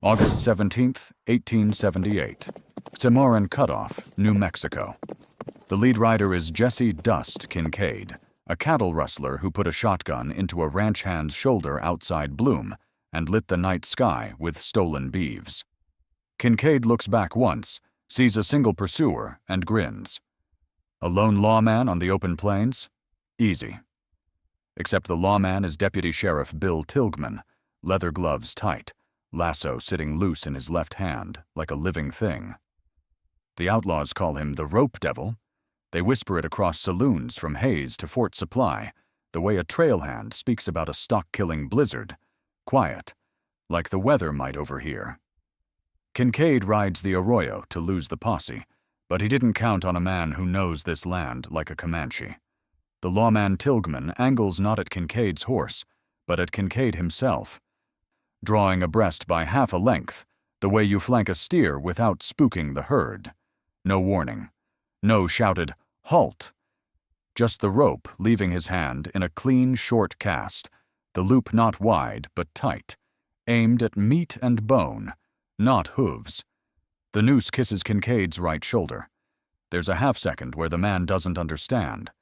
August 17th, 1878. Cimarron Cutoff, New Mexico. The lead rider is Jesse "Dust" Kincaid, a cattle rustler who put a shotgun into a ranch hand's shoulder outside Bloom and lit the night sky with stolen beeves. Kincaid looks back once, sees a single pursuer, and grins. A lone lawman on the open plains? Easy. Except the lawman is Deputy Sheriff Bill Tilghman, leather gloves tight, lasso sitting loose in his left hand like a living thing. The outlaws call him the Rope Devil. They whisper it across saloons from Hayes to Fort Supply, the way a trail hand speaks about a stock-killing blizzard. Quiet, like the weather might overhear. Kincaid rides the arroyo to lose the posse, but he didn't count on a man who knows this land like a Comanche. The lawman Tilghman angles not at Kincaid's horse, but at Kincaid himself, drawing abreast by half a length, the way you flank a steer without spooking the herd. No warning. No shouted, "Halt!" Just the rope leaving his hand in a clean, short cast, the loop not wide but tight, aimed at meat and bone, not hooves. The noose kisses Kincaid's right shoulder. There's a half-second where the man doesn't understand.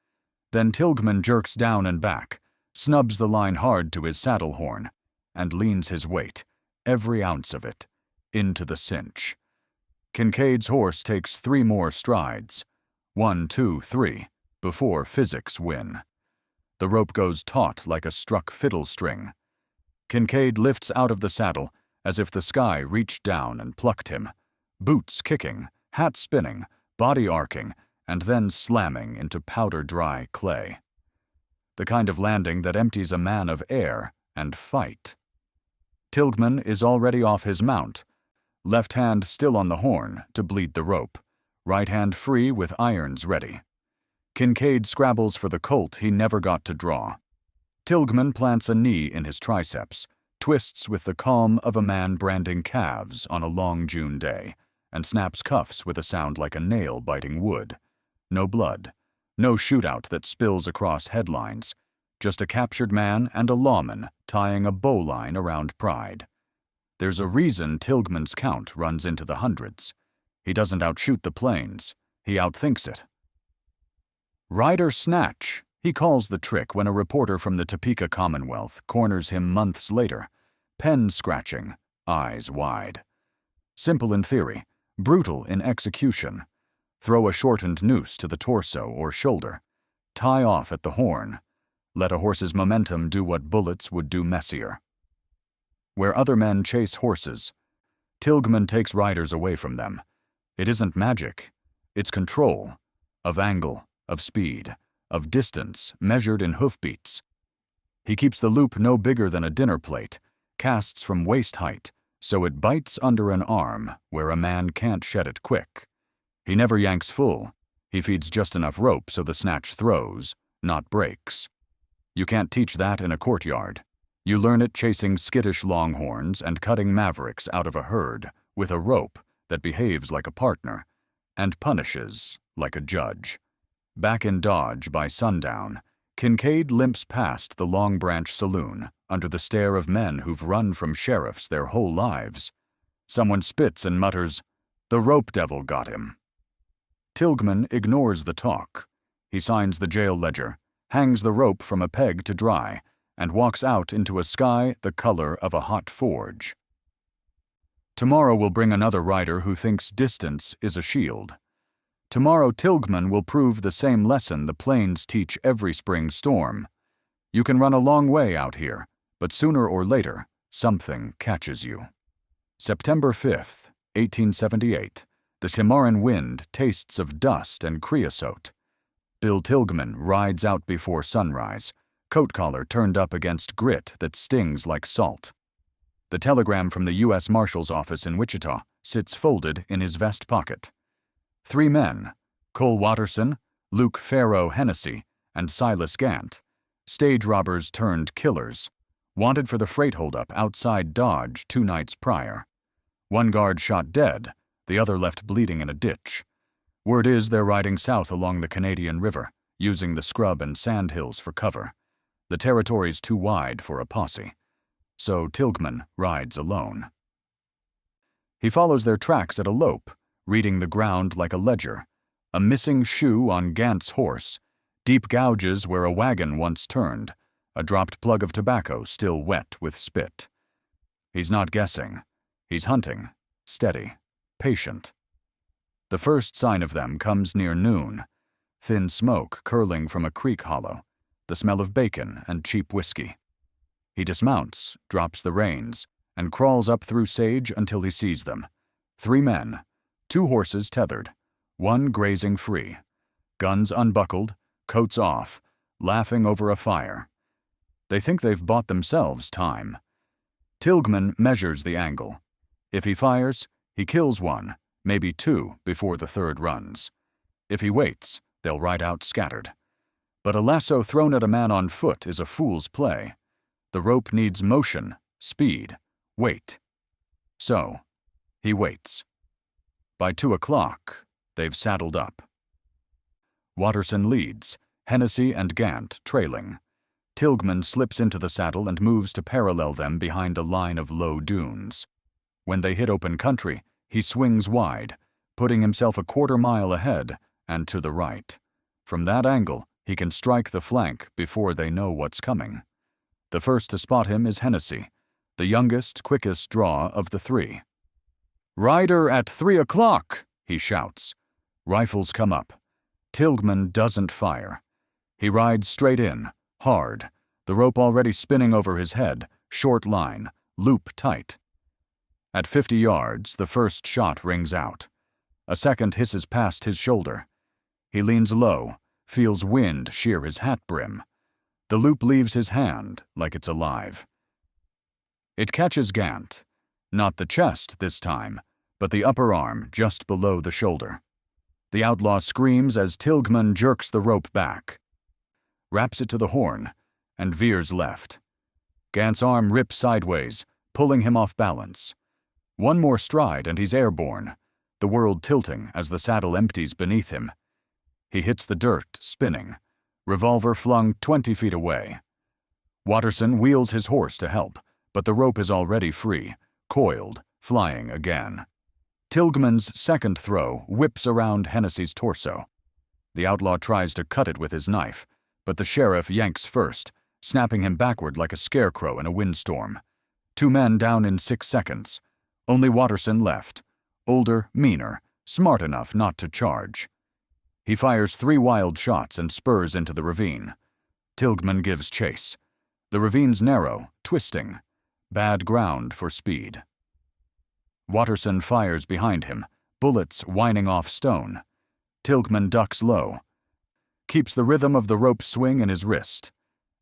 Then Tilghman jerks down and back, snubs the line hard to his saddle horn, and leans his weight, every ounce of it, into the cinch. Kincaid's horse takes 3 more strides. 1, 2, 3, before physics win. The rope goes taut like a struck fiddle string. Kincaid lifts out of the saddle as if the sky reached down and plucked him, boots kicking, hat spinning, body arcing, and then slamming into powder-dry clay. The kind of landing that empties a man of air and fight. Tilghman is already off his mount, left hand still on the horn to bleed the rope, right hand free with irons ready. Kincaid scrabbles for the colt he never got to draw. Tilghman plants a knee in his triceps, twists with the calm of a man branding calves on a long June day, and snaps cuffs with a sound like a nail biting wood. No blood, no shootout that spills across headlines, just a captured man and a lawman tying a bowline around pride. There's a reason Tilghman's count runs into the hundreds. He doesn't outshoot the plains, he outthinks it. Rider snatch, he calls the trick when a reporter from the Topeka Commonwealth corners him months later, pen scratching, eyes wide. Simple in theory, brutal in execution. Throw a shortened noose to the torso or shoulder. Tie off at the horn. Let a horse's momentum do what bullets would do messier. Where other men chase horses, Tilghman takes riders away from them. It isn't magic. It's control. Of angle, of speed, of distance measured in hoofbeats. He keeps the loop no bigger than a dinner plate, casts from waist height, so it bites under an arm where a man can't shed it quick. He never yanks full. He feeds just enough rope so the snatch throws, not breaks. You can't teach that in a courtyard. You learn it chasing skittish longhorns and cutting mavericks out of a herd with a rope that behaves like a partner and punishes like a judge. Back in Dodge by sundown, Kincaid limps past the Long Branch Saloon under the stare of men who've run from sheriffs their whole lives. Someone spits and mutters, "The Rope Devil got him." Tilghman ignores the talk. He signs the jail ledger, hangs the rope from a peg to dry, and walks out into a sky the color of a hot forge. Tomorrow will bring another rider who thinks distance is a shield. Tomorrow Tilghman will prove the same lesson the plains teach every spring storm. You can run a long way out here, but sooner or later, something catches you. September 5th, 1878. The Cimarron wind tastes of dust and creosote. Bill Tilghman rides out before sunrise, coat collar turned up against grit that stings like salt. The telegram from the U.S. Marshal's office in Wichita sits folded in his vest pocket. 3 men, Cole Watterson, Luke Farrow Hennessy, and Silas Gant, stage robbers turned killers, wanted for the freight holdup outside Dodge 2 nights prior. 1 guard shot dead, the other left bleeding in a ditch. Word is they're riding south along the Canadian River, using the scrub and sand hills for cover. The territory's too wide for a posse. So Tilghman rides alone. He follows their tracks at a lope, reading the ground like a ledger. A missing shoe on Gant's horse, deep gouges where a wagon once turned, a dropped plug of tobacco still wet with spit. He's not guessing. He's hunting, steady, patient. The first sign of them comes near noon, thin smoke curling from a creek hollow, the smell of bacon and cheap whiskey. He dismounts, drops the reins, and crawls up through sage until he sees them. 3 men, 2 horses tethered, 1 grazing free, guns unbuckled, coats off, laughing over a fire. They think they've bought themselves time. Tilghman measures the angle. If he fires, he kills 1, maybe 2 before the 3rd runs. If he waits, they'll ride out scattered. But a lasso thrown at a man on foot is a fool's play. The rope needs motion, speed, weight. So, he waits. By 2 o'clock, they've saddled up. Watterson leads, Hennessy and Gant trailing. Tilghman slips into the saddle and moves to parallel them behind a line of low dunes. When they hit open country, he swings wide, putting himself a 1/4 mile ahead and to the right. From that angle, he can strike the flank before they know what's coming. The first to spot him is Hennessy, the youngest, quickest draw of the 3. "Rider at 3 o'clock!" he shouts. Rifles come up. Tilghman doesn't fire. He rides straight in, hard, the rope already spinning over his head, short line, loop tight. At 50 yards, the first shot rings out. A second hisses past his shoulder. He leans low, feels wind shear his hat brim. The loop leaves his hand like it's alive. It catches Gant, not the chest this time, but the upper arm just below the shoulder. The outlaw screams as Tilghman jerks the rope back, wraps it to the horn, and veers left. Gant's arm rips sideways, pulling him off balance. 1 more stride and he's airborne, the world tilting as the saddle empties beneath him. He hits the dirt, spinning, revolver flung 20 feet away. Watterson wheels his horse to help, but the rope is already free, coiled, flying again. Tilghman's second throw whips around Hennessy's torso. The outlaw tries to cut it with his knife, but the sheriff yanks first, snapping him backward like a scarecrow in a windstorm. 2 men down in 6 seconds. Only Watterson left, older, meaner, smart enough not to charge. He fires 3 wild shots and spurs into the ravine. Tilghman gives chase. The ravine's narrow, twisting, bad ground for speed. Watterson fires behind him, bullets whining off stone. Tilghman ducks low, keeps the rhythm of the rope swing in his wrist.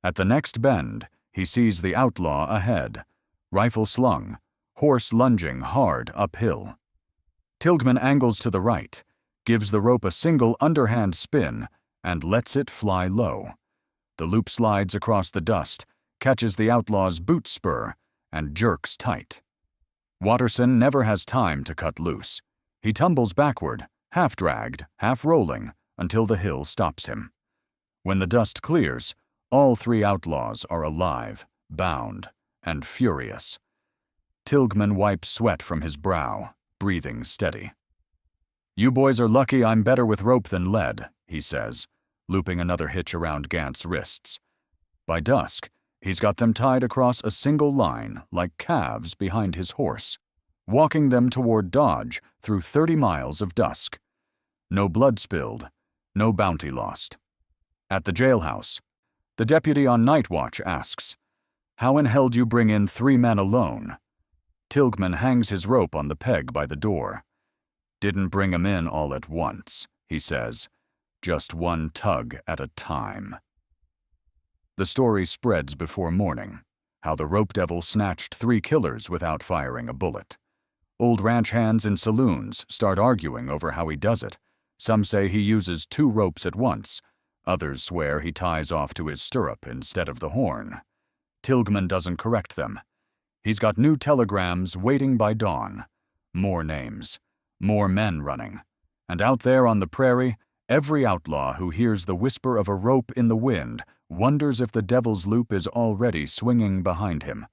At the next bend, he sees the outlaw ahead, rifle slung, horse lunging hard uphill. Tilghman angles to the right, gives the rope a single underhand spin, and lets it fly low. The loop slides across the dust, catches the outlaw's boot spur, and jerks tight. Watterson never has time to cut loose. He tumbles backward, half dragged, half rolling, until the hill stops him. When the dust clears, all 3 outlaws are alive, bound, and furious. Tilghman wipes sweat from his brow, breathing steady. "You boys are lucky I'm better with rope than lead," he says, looping another hitch around Gant's wrists. By dusk, he's got them tied across a single line like calves behind his horse, walking them toward Dodge through 30 miles of dusk. No blood spilled, no bounty lost. At the jailhouse, the deputy on night watch asks, "How in hell do you bring in 3 men alone?" Tilghman hangs his rope on the peg by the door. "Didn't bring 'em in all at once," he says. "Just 1 tug at a time." The story spreads before morning, how the rope devil snatched 3 killers without firing a bullet. Old ranch hands in saloons start arguing over how he does it. Some say he uses 2 ropes at once. Others swear he ties off to his stirrup instead of the horn. Tilghman doesn't correct them. He's got new telegrams waiting by dawn. More names. More men running. And out there on the prairie, every outlaw who hears the whisper of a rope in the wind wonders if the devil's loop is already swinging behind him.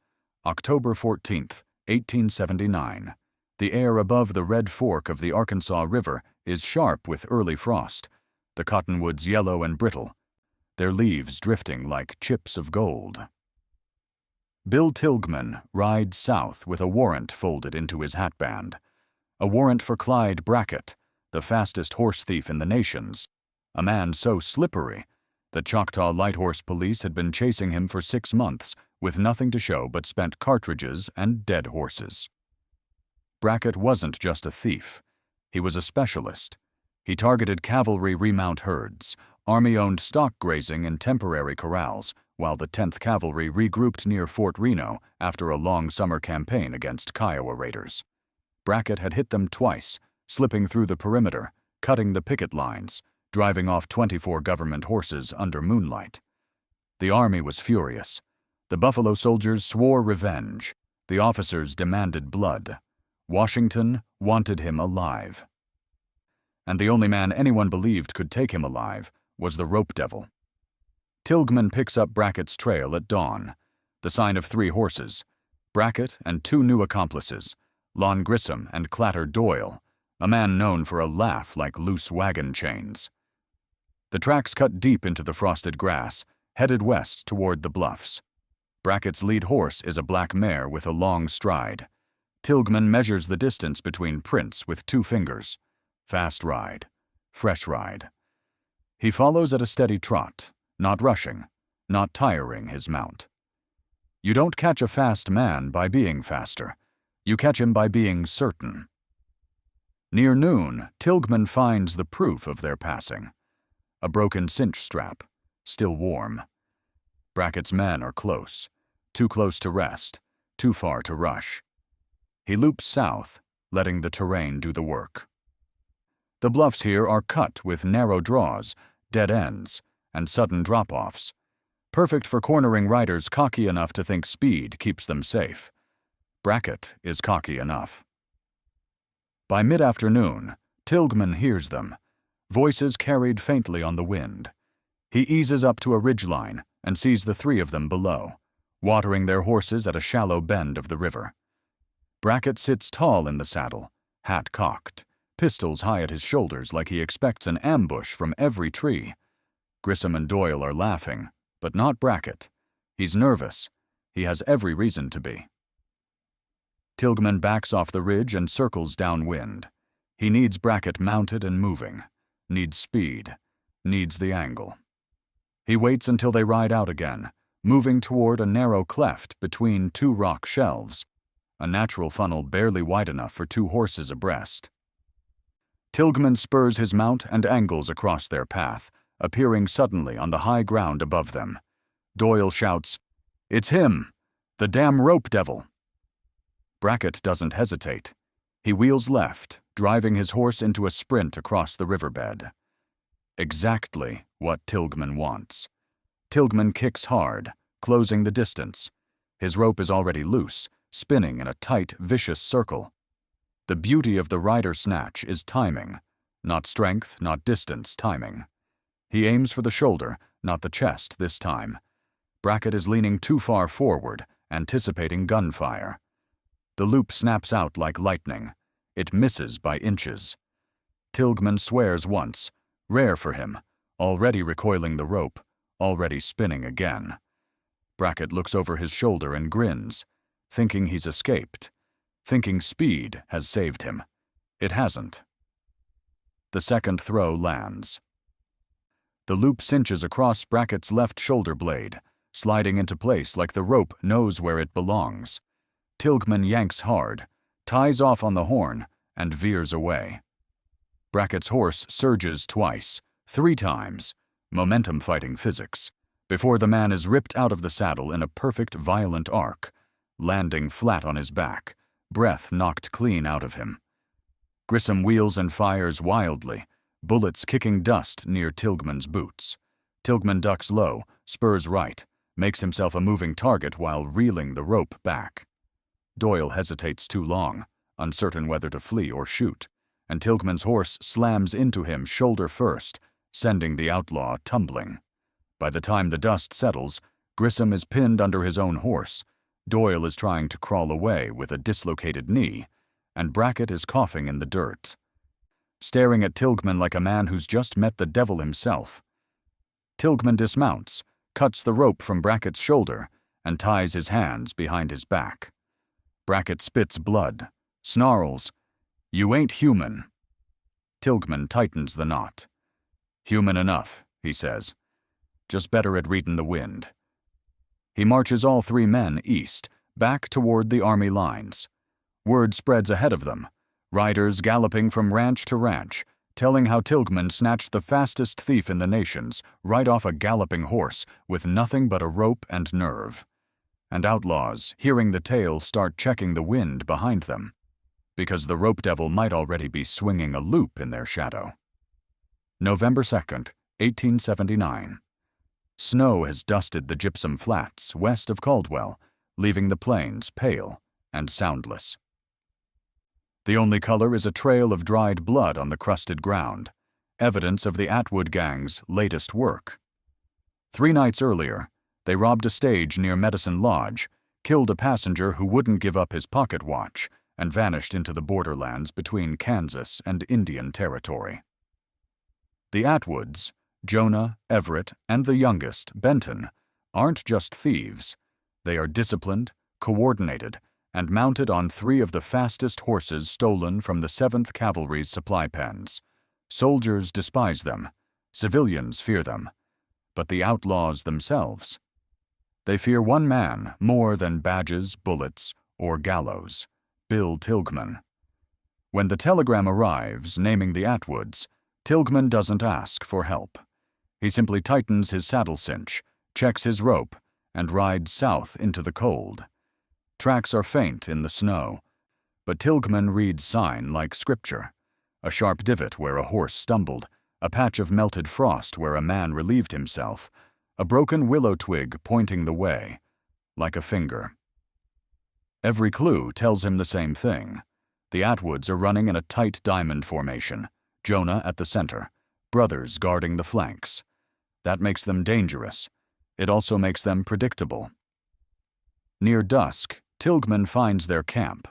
October 14th, 1879. The air above the Red Fork of the Arkansas River is sharp with early frost, the cottonwoods yellow and brittle, their leaves drifting like chips of gold. Bill Tilghman rides south with a warrant folded into his hatband. A warrant for Clyde Brackett, the fastest horse thief in the nations, a man so slippery that Choctaw Light Horse Police had been chasing him for 6 months with nothing to show but spent cartridges and dead horses. Brackett wasn't just a thief. He was a specialist. He targeted cavalry remount herds, Army-owned stock grazing in temporary corrals, while the 10th Cavalry regrouped near Fort Reno after a long summer campaign against Kiowa raiders. Brackett had hit them twice, slipping through the perimeter, cutting the picket lines, driving off 24 government horses under moonlight. The Army was furious. The Buffalo soldiers swore revenge. The officers demanded blood. Washington wanted him alive. And the only man anyone believed could take him alive was the rope devil. Tilghman picks up Brackett's trail at dawn, the sign of 3 horses, Brackett and 2 new accomplices, Lon Grissom and Clatter Doyle, a man known for a laugh like loose wagon chains. The tracks cut deep into the frosted grass, headed west toward the bluffs. Brackett's lead horse is a black mare with a long stride. Tilghman measures the distance between prints with 2 fingers. Fast ride. Fresh ride. He follows at a steady trot, not rushing, not tiring his mount. You don't catch a fast man by being faster. You catch him by being certain. Near noon, Tilghman finds the proof of their passing. A broken cinch strap, still warm. Brackett's men are close, too close to rest, too far to rush. He loops south, letting the terrain do the work. The bluffs here are cut with narrow draws, dead ends, and sudden drop-offs, perfect for cornering riders cocky enough to think speed keeps them safe. Brackett is cocky enough. By mid-afternoon, Tilghman hears them, voices carried faintly on the wind. He eases up to a ridgeline and sees the 3 of them below, watering their horses at a shallow bend of the river. Brackett sits tall in the saddle, hat cocked, pistols high at his shoulders like he expects an ambush from every tree. Grissom and Doyle are laughing, but not Brackett. He's nervous. He has every reason to be. Tilghman backs off the ridge and circles downwind. He needs Brackett mounted and moving, needs speed, needs the angle. He waits until they ride out again, moving toward a narrow cleft between 2 rock shelves, a natural funnel barely wide enough for 2 horses abreast. Tilghman spurs his mount and angles across their path, appearing suddenly on the high ground above them. Doyle shouts, "It's him! The damn rope devil!" Brackett doesn't hesitate. He wheels left, driving his horse into a sprint across the riverbed. Exactly what Tilghman wants. Tilghman kicks hard, closing the distance. His rope is already loose, spinning in a tight, vicious circle. The beauty of the rider snatch is timing, not strength, not distance, timing. He aims for the shoulder, not the chest this time. Brackett is leaning too far forward, anticipating gunfire. The loop snaps out like lightning. It misses by inches. Tilghman swears once, rare for him, already recoiling the rope, already spinning again. Brackett looks over his shoulder and grins, thinking he's escaped, thinking speed has saved him. It hasn't. The second throw lands. The loop cinches across Brackett's left shoulder blade, sliding into place like the rope knows where it belongs. Tilghman yanks hard, ties off on the horn, and veers away. Brackett's horse surges twice, 3 times, momentum fighting physics, before the man is ripped out of the saddle in a perfect violent arc, landing flat on his back, breath knocked clean out of him. Grissom wheels and fires wildly, bullets kicking dust near Tilghman's boots. Tilghman ducks low, spurs right, makes himself a moving target while reeling the rope back. Doyle hesitates too long, uncertain whether to flee or shoot, and Tilghman's horse slams into him shoulder first, sending the outlaw tumbling. By the time the dust settles, Grissom is pinned under his own horse. Doyle is trying to crawl away with a dislocated knee, and Brackett is coughing in the dirt, staring at Tilghman like a man who's just met the devil himself. Tilghman dismounts, cuts the rope from Brackett's shoulder, and ties his hands behind his back. Brackett spits blood, snarls, "You ain't human." Tilghman tightens the knot. "Human enough," he says. "Just better at reading the wind." He marches all 3 men east, back toward the Army lines. Word spreads ahead of them, riders galloping from ranch to ranch, telling how Tilghman snatched the fastest thief in the nations right off a galloping horse with nothing but a rope and nerve. And outlaws, hearing the tale, start checking the wind behind them, because the rope devil might already be swinging a loop in their shadow. November 2nd, 1879. Snow has dusted the gypsum flats west of Caldwell, leaving the plains pale and soundless. The only color is a trail of dried blood on the crusted ground, evidence of the Atwood gang's latest work. 3 nights earlier, they robbed a stage near Medicine Lodge, killed a passenger who wouldn't give up his pocket watch, and vanished into the borderlands between Kansas and Indian Territory. The Atwoods, Jonah, Everett, and the youngest, Benton, aren't just thieves. They are disciplined, coordinated, and mounted on 3 of the fastest horses stolen from the 7th Cavalry's supply pens. Soldiers despise them. Civilians fear them. But the outlaws themselves? They fear one man more than badges, bullets, or gallows: Bill Tilghman. When the telegram arrives naming the Atwoods, Tilghman doesn't ask for help. He simply tightens his saddle cinch, checks his rope, and rides south into the cold. Tracks are faint in the snow, but Tilghman reads sign like scripture: a sharp divot where a horse stumbled, a patch of melted frost where a man relieved himself, a broken willow twig pointing the way, like a finger. Every clue tells him the same thing. The Atwoods are running in a tight diamond formation, Jonah at the center, brothers guarding the flanks. That makes them dangerous. It also makes them predictable. Near dusk, Tilghman finds their camp,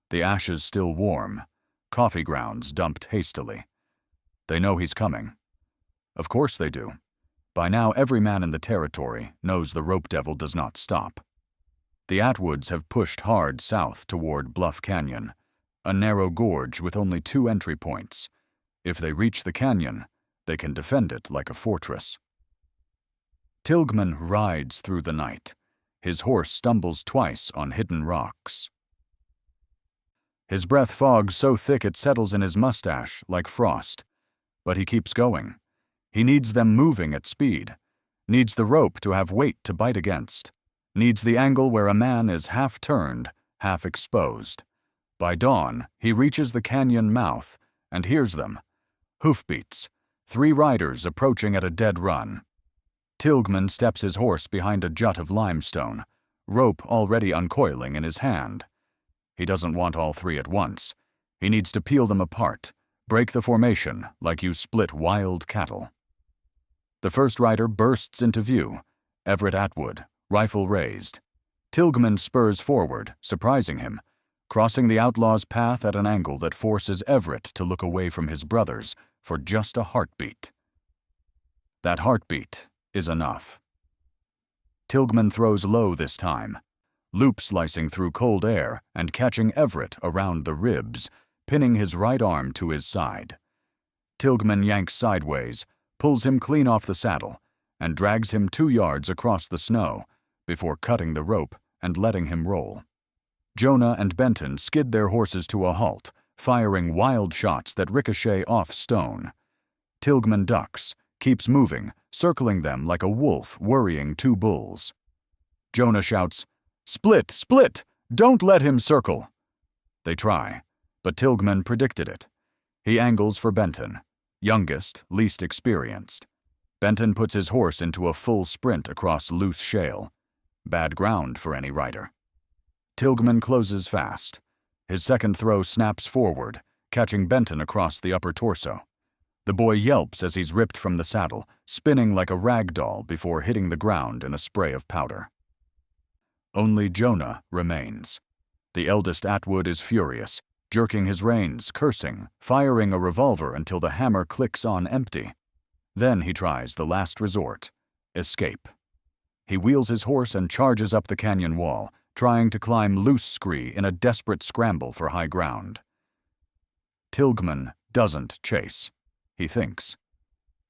the ashes still warm, coffee grounds dumped hastily. They know he's coming. Of course they do. By now every man in the territory knows the rope devil does not stop. The Atwoods have pushed hard south toward Bluff Canyon, a narrow gorge with only 2 entry points. If they reach the canyon, they can defend it like a fortress. Tilghman rides through the night. His horse stumbles twice on hidden rocks. His breath fogs so thick it settles in his mustache like frost. But he keeps going. He needs them moving at speed. Needs the rope to have weight to bite against. Needs the angle where a man is half turned, half exposed. By dawn, he reaches the canyon mouth and hears them. Hoofbeats. 3 riders approaching at a dead run. Tilghman steps his horse behind a jut of limestone, rope already uncoiling in his hand. He doesn't want all 3 at once. He needs to peel them apart, break the formation like you split wild cattle. The first rider bursts into view, Everett Atwood, rifle raised. Tilghman spurs forward, surprising him, crossing the outlaw's path at an angle that forces Everett to look away from his brothers for just a heartbeat. That heartbeat is enough. Tilghman throws low this time, loop slicing through cold air and catching Everett around the ribs, pinning his right arm to his side. Tilghman yanks sideways, pulls him clean off the saddle, and drags him 2 yards across the snow before cutting the rope and letting him roll. Jonah and Benton skid their horses to a halt, firing wild shots that ricochet off stone. Tilghman ducks, keeps moving, circling them like a wolf worrying 2 bulls. Jonah shouts, "Split! Split! Don't let him circle!" They try, but Tilghman predicted it. He angles for Benton, youngest, least experienced. Benton puts his horse into a full sprint across loose shale. Bad ground for any rider. Tilghman closes fast. His second throw snaps forward, catching Benton across the upper torso. The boy yelps as he's ripped from the saddle, spinning like a rag doll before hitting the ground in a spray of powder. Only Jonah remains. The eldest Atwood is furious. jerking his reins, cursing, firing a revolver until the hammer clicks on empty. Then he tries the last resort: escape. He wheels his horse and charges up the canyon wall, trying to climb loose scree in a desperate scramble for high ground. Tilghman doesn't chase. He thinks.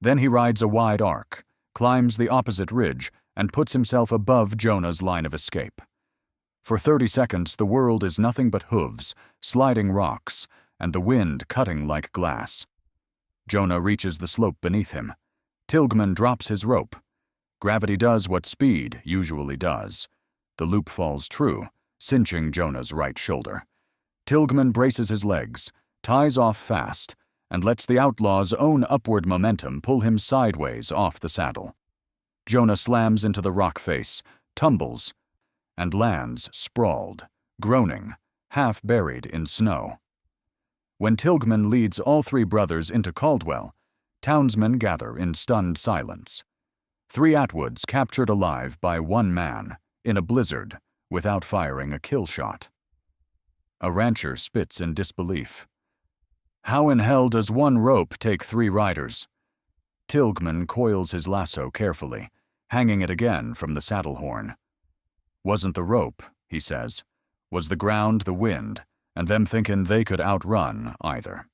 Then he rides a wide arc, climbs the opposite ridge, and puts himself above Jonah's line of escape. For 30 seconds, the world is nothing but hooves, sliding rocks, and the wind cutting like glass. Jonah reaches the slope beneath him. Tilghman drops his rope. Gravity does what speed usually does. The loop falls true, cinching Jonah's right shoulder. Tilghman braces his legs, ties off fast, and lets the outlaw's own upward momentum pull him sideways off the saddle. Jonah slams into the rock face, tumbles, and lands sprawled, groaning, half buried in snow. When Tilghman leads all 3 brothers into Caldwell, townsmen gather in stunned silence. 3 Atwoods captured alive by 1 man, in a blizzard, without firing a kill shot. A rancher spits in disbelief. How in hell does 1 rope take 3 riders? Tilghman coils his lasso carefully, hanging it again from the saddle horn. Wasn't the rope, he says. Was the ground the wind, and them thinking they could outrun either.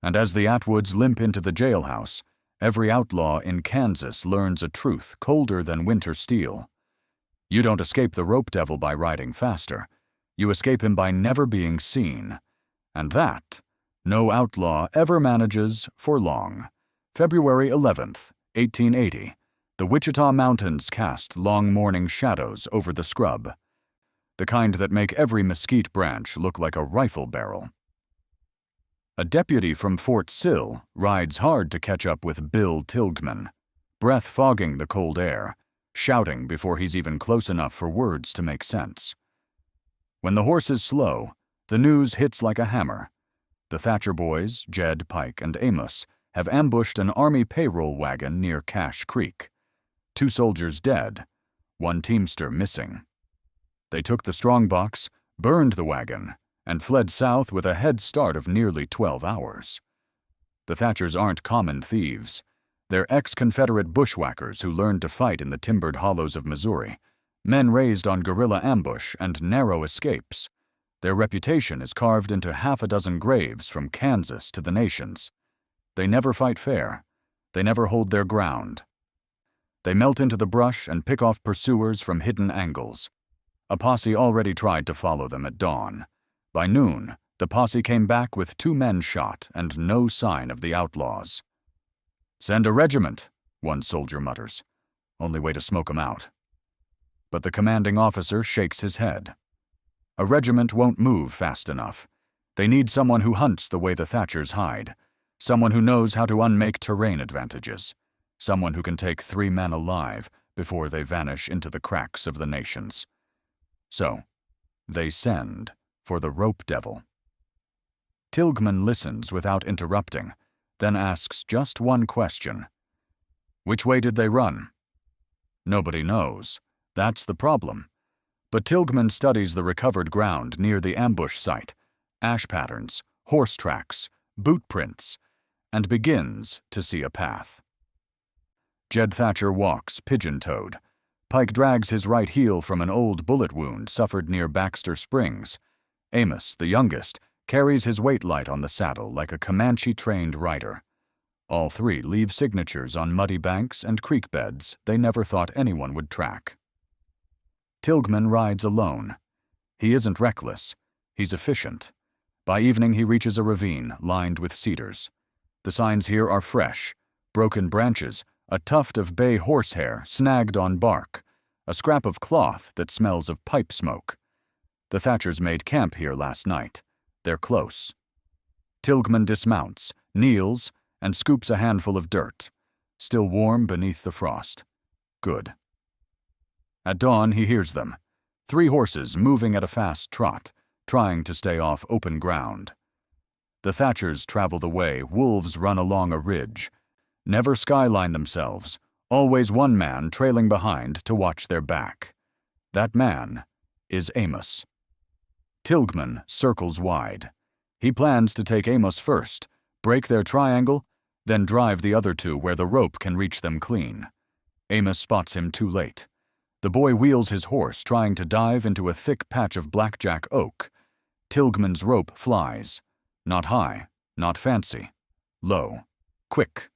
And as the Atwoods limp into the jailhouse, every outlaw in Kansas learns a truth colder than winter steel. You don't escape the rope devil by riding faster. You escape him by never being seen. And that, no outlaw ever manages for long. February 11th, 1880. The Wichita Mountains cast long morning shadows over the scrub, the kind that make every mesquite branch look like a rifle barrel. A deputy from Fort Sill rides hard to catch up with Bill Tilghman, breath fogging the cold air, shouting before he's even close enough for words to make sense. When the horses slow, the news hits like a hammer. The Thatcher boys, Jed, Pike, and Amos, have ambushed an Army payroll wagon near Cache Creek. 2 soldiers dead, 1 teamster missing. They took the strongbox, burned the wagon, and fled south with a head start of nearly 12 hours. The Thatchers aren't common thieves. They're ex-Confederate bushwhackers who learned to fight in the timbered hollows of Missouri, men raised on guerrilla ambush and narrow escapes. Their reputation is carved into half a dozen graves from Kansas to the nations. They never fight fair. They never hold their ground. They melt into the brush and pick off pursuers from hidden angles. A posse already tried to follow them at dawn. By noon, the posse came back with 2 men shot and no sign of the outlaws. "Send a regiment," one soldier mutters. "Only way to smoke 'em out." But the commanding officer shakes his head. A regiment won't move fast enough. They need someone who hunts the way the Thatchers hide, someone who knows how to unmake terrain advantages, someone who can take 3 men alive before they vanish into the cracks of the nations. So, they send for the rope devil. Tilghman listens without interrupting, then asks just one question. Which way did they run? Nobody knows. That's the problem. But Tilghman studies the recovered ground near the ambush site, ash patterns, horse tracks, boot prints, and begins to see a path. Jed Thatcher walks pigeon-toed. Pike drags his right heel from an old bullet wound suffered near Baxter Springs. Amos, the youngest, carries his weight light on the saddle like a Comanche-trained rider. All 3 leave signatures on muddy banks and creek beds they never thought anyone would track. Tilghman rides alone. He isn't reckless. He's efficient. By evening he reaches a ravine lined with cedars. The signs here are fresh: broken branches, a tuft of bay horsehair snagged on bark, a scrap of cloth that smells of pipe smoke. The Thatchers made camp here last night. They're close. Tilghman dismounts, kneels, and scoops a handful of dirt, still warm beneath the frost. Good. At dawn he hears them, 3 horses moving at a fast trot, trying to stay off open ground. The Thatchers travel the way wolves run along a ridge, never skyline themselves, always 1 man trailing behind to watch their back. That man is Amos. Tilghman circles wide. He plans to take Amos first, break their triangle, then drive the other two where the rope can reach them clean. Amos spots him too late. The boy wheels his horse, trying to dive into a thick patch of blackjack oak. Tilghman's rope flies. Not high, not fancy. Low. Quick.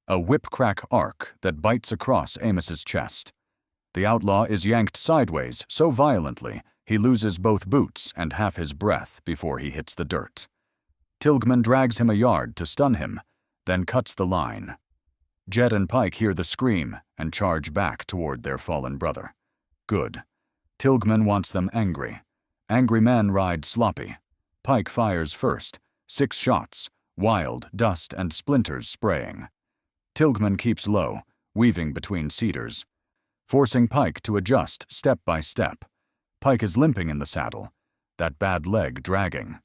A whip-crack arc that bites across Amos's chest. The outlaw is yanked sideways so violently he loses both boots and half his breath before he hits the dirt. Tilghman drags him a yard to stun him, then cuts the line. Jed and Pike hear the scream and charge back toward their fallen brother. Good. Tilghman wants them angry. Angry men ride sloppy. Pike fires first. 6 shots, wild, dust and splinters spraying. Tilghman keeps low, weaving between cedars, forcing Pike to adjust step by step. Pike is limping in the saddle, that bad leg dragging.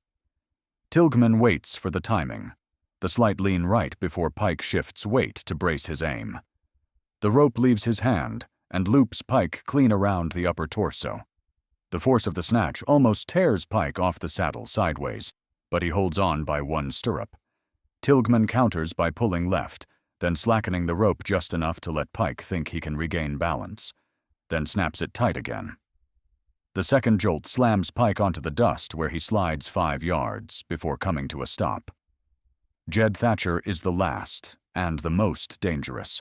Tilghman waits for the timing, the slight lean right before Pike shifts weight to brace his aim. The rope leaves his hand and loops Pike clean around the upper torso. The force of the snatch almost tears Pike off the saddle sideways, but he holds on by one stirrup. Tilghman counters by pulling left, then slackening the rope just enough to let Pike think he can regain balance, then snaps it tight again. The second jolt slams Pike onto the dust where he slides 5 yards before coming to a stop. Jed Thatcher is the last and the most dangerous.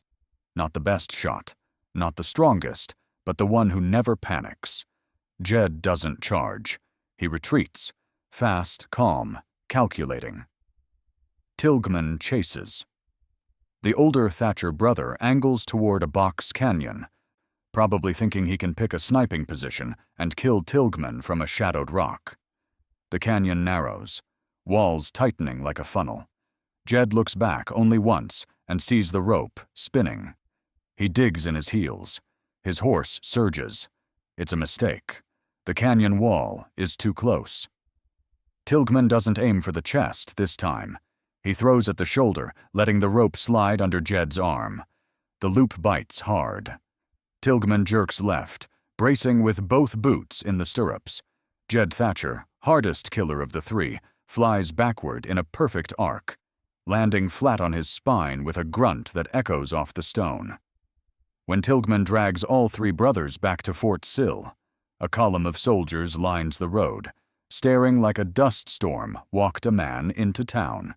Not the best shot, not the strongest, but the one who never panics. Jed doesn't charge. He retreats, fast, calm, calculating. Tilghman chases. The older Thatcher brother angles toward a box canyon, probably thinking he can pick a sniping position and kill Tilghman from a shadowed rock. The canyon narrows, walls tightening like a funnel. Jed looks back only once and sees the rope spinning. He digs in his heels. His horse surges. It's a mistake. The canyon wall is too close. Tilghman doesn't aim for the chest this time. He throws at the shoulder, letting the rope slide under Jed's arm. The loop bites hard. Tilghman jerks left, bracing with both boots in the stirrups. Jed Thatcher, hardest killer of the 3, flies backward in a perfect arc, landing flat on his spine with a grunt that echoes off the stone. When Tilghman drags all 3 brothers back to Fort Sill, a column of soldiers lines the road. Staring like a dust storm walked a man into town.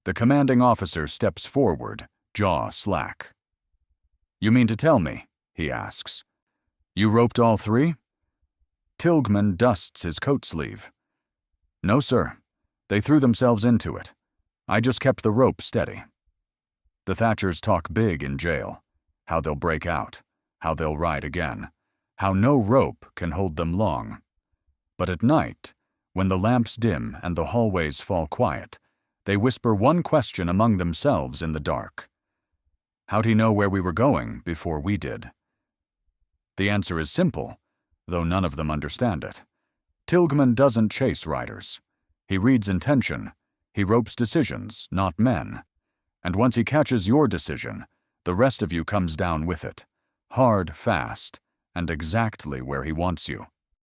The commanding officer steps forward, jaw slack. "You mean to tell me," he asks, "you roped all 3? Tilghman dusts his coat sleeve. "No, sir. They threw themselves into it. I just kept the rope steady." The Thatchers talk big in jail. How they'll break out. How they'll ride again. How no rope can hold them long. But at night, when the lamps dim and the hallways fall quiet, they whisper one question among themselves in the dark. How'd he know where we were going before we did? The answer is simple, though none of them understand it. Tilghman doesn't chase riders. He reads intention. He ropes decisions, not men. And once he catches your decision, the rest of you comes down with it. Hard, fast, and exactly where he wants you.